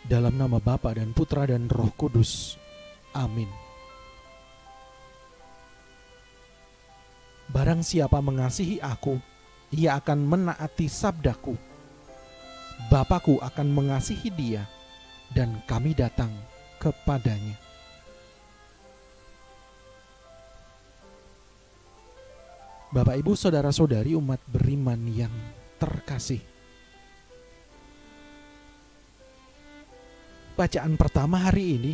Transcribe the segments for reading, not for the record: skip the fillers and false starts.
Dalam nama Bapa dan Putra dan Roh Kudus. Amin. Barang siapa mengasihi aku, ia akan menaati sabdaku. Bapa-Ku akan mengasihi dia, dan kami datang kepadanya. Bapak, Ibu, Saudara-saudari umat beriman yang terkasih, bacaan pertama hari ini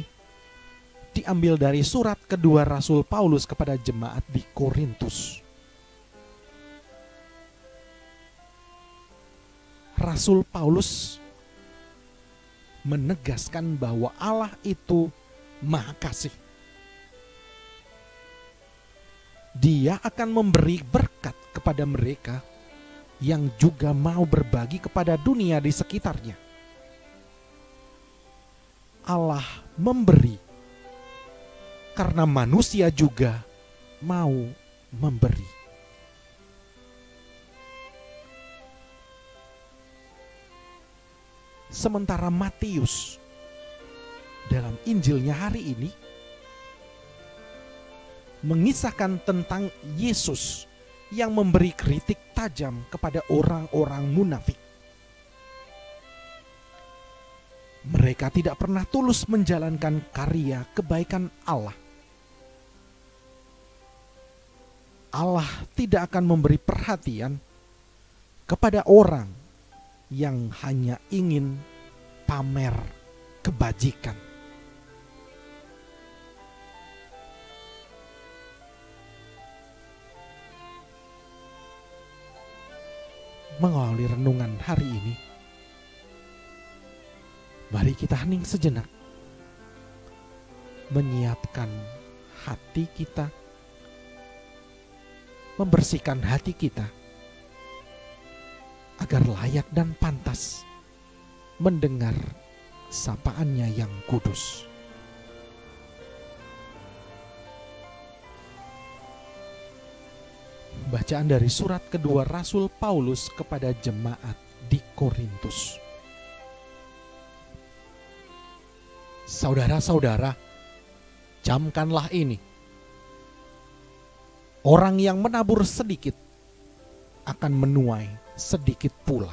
diambil dari surat kedua Rasul Paulus kepada jemaat di Korintus. Rasul Paulus menegaskan bahwa Allah itu Maha Kasih. Dia akan memberi berkat kepada mereka yang juga mau berbagi kepada dunia di sekitarnya. Allah memberi karena manusia juga mau memberi. Sementara Matius dalam Injilnya hari ini mengisahkan tentang Yesus yang memberi kritik tajam kepada orang-orang munafik. Mereka tidak pernah tulus menjalankan karya kebaikan Allah. Allah tidak akan memberi perhatian kepada orang yang hanya ingin pamer kebajikan. Mengawali renungan hari ini, mari kita hening sejenak, menyiapkan hati kita, membersihkan hati kita, agar layak dan pantas mendengar sapaannya yang kudus. Bacaan dari surat kedua Rasul Paulus kepada jemaat di Korintus. Saudara-saudara, camkanlah ini. Orang yang menabur sedikit akan menuai sedikit pula.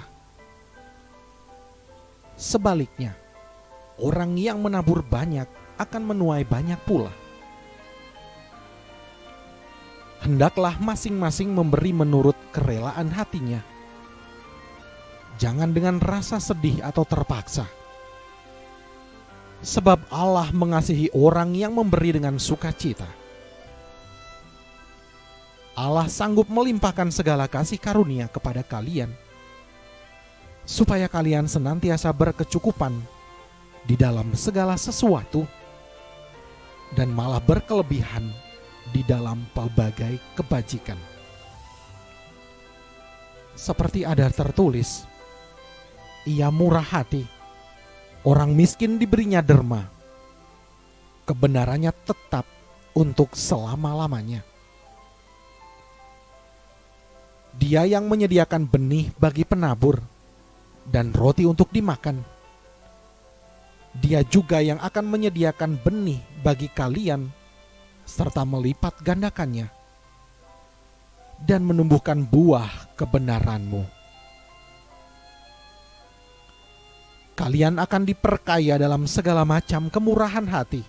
Sebaliknya, orang yang menabur banyak akan menuai banyak pula. Hendaklah masing-masing memberi menurut kerelaan hatinya. Jangan dengan rasa sedih atau terpaksa. Sebab Allah mengasihi orang yang memberi dengan sukacita. Allah sanggup melimpahkan segala kasih karunia kepada kalian, supaya kalian senantiasa berkecukupan di dalam segala sesuatu, dan malah berkelebihan di dalam pelbagai kebajikan. Seperti ada tertulis, ia murah hati, orang miskin diberinya derma, kebenarannya tetap untuk selama-lamanya. Dia yang menyediakan benih bagi penabur dan roti untuk dimakan. Dia juga yang akan menyediakan benih bagi kalian serta melipat gandakannya dan menumbuhkan buah kebenaranmu. Kalian akan diperkaya dalam segala macam kemurahan hati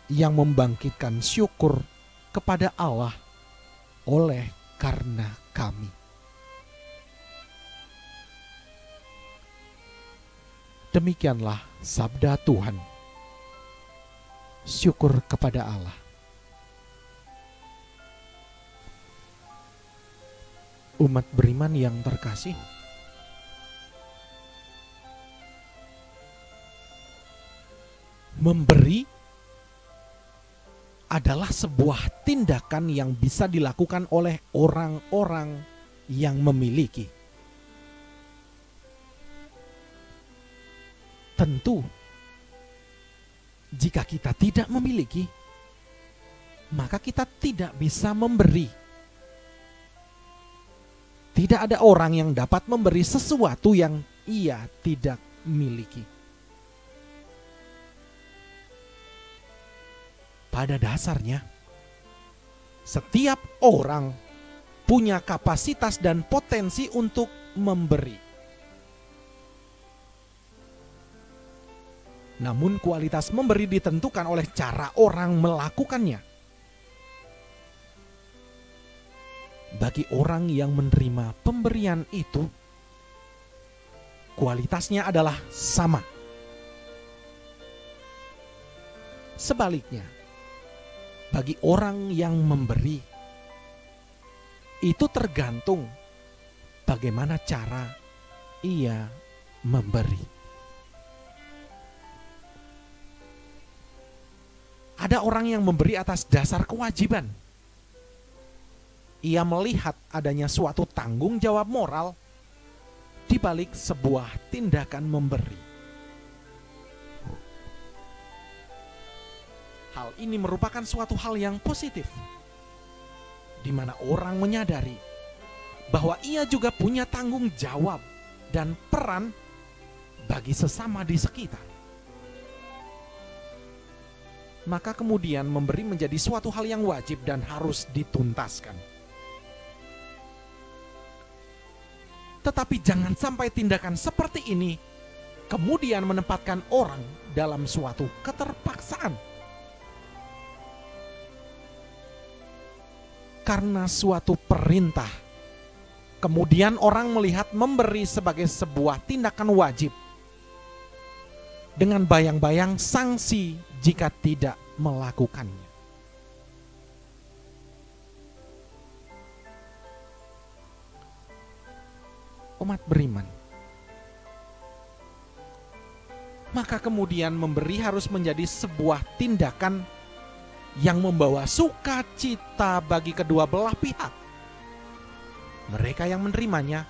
yang membangkitkan syukur kepada Allah oleh karena kami. Demikianlah sabda Tuhan. Syukur kepada Allah. Umat beriman yang terkasih, memberi adalah sebuah tindakan yang bisa dilakukan oleh orang-orang yang memiliki. Tentu, jika kita tidak memiliki, maka kita tidak bisa memberi. Tidak ada orang yang dapat memberi sesuatu yang ia tidak miliki. pada dasarnya, setiap orang punya kapasitas dan potensi untuk memberi. Namun kualitas memberi ditentukan oleh cara orang melakukannya. Bagi orang yang menerima pemberian itu, kualitasnya adalah sama. Sebaliknya, bagi orang yang memberi, itu tergantung bagaimana cara ia memberi. Ada orang yang memberi atas dasar kewajiban. Ia melihat adanya suatu tanggung jawab moral di balik sebuah tindakan memberi. Hal ini merupakan suatu hal yang positif, di mana orang menyadari bahwa ia juga punya tanggung jawab dan peran bagi sesama di sekitar. Maka kemudian memberi menjadi suatu hal yang wajib dan harus dituntaskan. Tetapi jangan sampai tindakan seperti ini kemudian menempatkan orang dalam suatu keterpaksaan. Karena suatu perintah, kemudian orang melihat memberi sebagai sebuah tindakan wajib, dengan bayang-bayang sanksi jika tidak melakukannya. Umat beriman, maka kemudian memberi harus menjadi sebuah tindakan yang membawa sukacita bagi kedua belah pihak. Mereka yang menerimanya,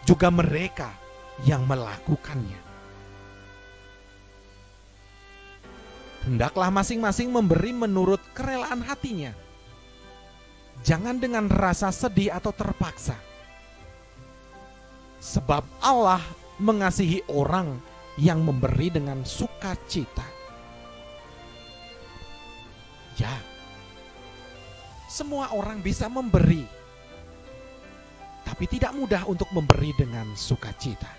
juga mereka yang melakukannya. Hendaklah masing-masing memberi menurut kerelaan hatinya. Jangan dengan rasa sedih atau terpaksa. Sebab Allah mengasihi orang yang memberi dengan sukacita. Ya, semua orang bisa memberi, tapi tidak mudah untuk memberi dengan sukacita.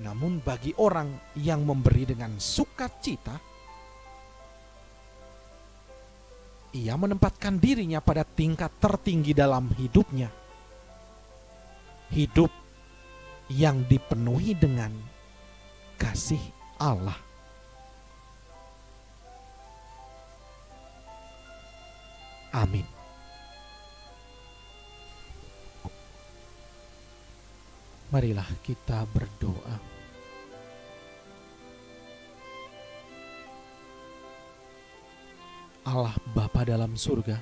Namun bagi orang yang memberi dengan sukacita, ia menempatkan dirinya pada tingkat tertinggi dalam hidupnya. Hidup yang dipenuhi dengan kasih Allah. Amin. Marilah kita berdoa. Allah Bapa dalam surga,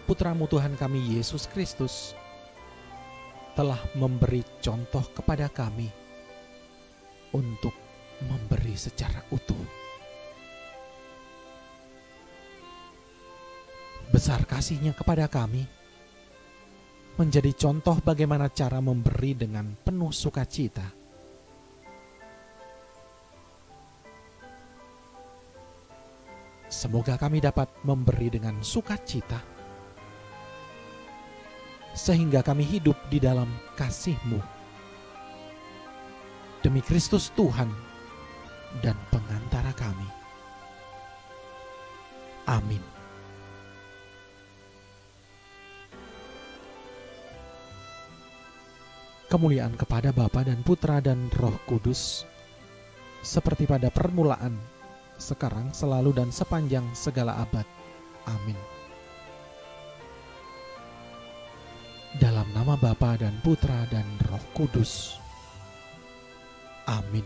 Putra-Mu Tuhan kami Yesus Kristus telah memberi contoh kepada kami untuk memberi secara utuh. Besar kasih-Nya kepada kami, menjadi contoh bagaimana cara memberi dengan penuh sukacita. Semoga kami dapat memberi dengan sukacita, sehingga kami hidup di dalam kasih-Mu. Demi Kristus Tuhan dan pengantara kami. Amin. Kemuliaan kepada Bapa dan Putra dan Roh Kudus, seperti pada permulaan, sekarang, selalu, dan sepanjang segala abad. Amin. Dalam nama Bapa dan Putra dan Roh Kudus. Amin.